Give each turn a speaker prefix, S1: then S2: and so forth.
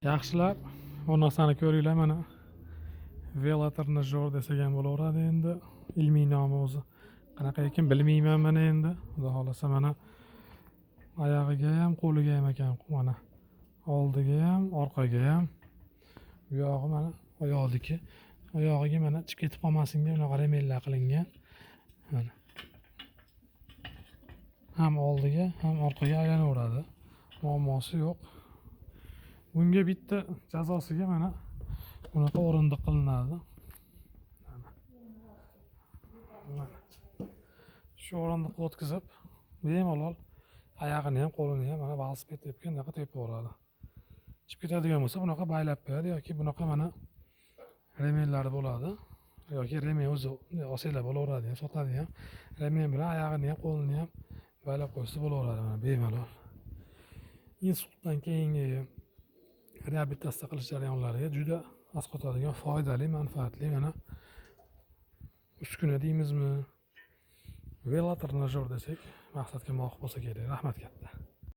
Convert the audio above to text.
S1: Yaxshilar, bu narsani ko'ringlar mana. Velotrенажер desak ham bo'laveradi endi. Ilmiy nomi o'zi. Qanaqa ekan bilmayman mana endi. Xudo xolasa mana oyog'iga ham, qo'liga ham ekan mana. Oldiga ham, orqaga ham. Bu yog'i mana oyoqniki. Oyog'iga mana chiqib ketib qolmasin deb bunaqa remellar qilingan. Mana. Ham oldiga, ham orqaga aylanaveradi. Muammosi yo'q. Bunga bitta jazosiga mana bunaqa o'rindiq qilinadi. Shu o'rindiqqa o'tkazib, bemalol oyog'ini ham, qo'lini ham mana velosiped tepgandaqa tepaveradi. Chiqib ketadigan bo'lsa bunaqa baylab qo'yadi yoki bunaqa mana remellari bo'ladi. Yoki remel o'zi olsanglar bo'laveradi, sotadi ham. Remel bilan oyog'ini ham, qo'lini ham baylab qo'ysa bo'laveradi mana bemalol. Insultdan keyingi reabilitatsiya qilish jarayonlariga juda asqotadigan, foydali, manfaatli mana uskuna deymizmi? Velotrенажер desak, maqsadga muvofiq bo'lsa kerak. Rahmat katta.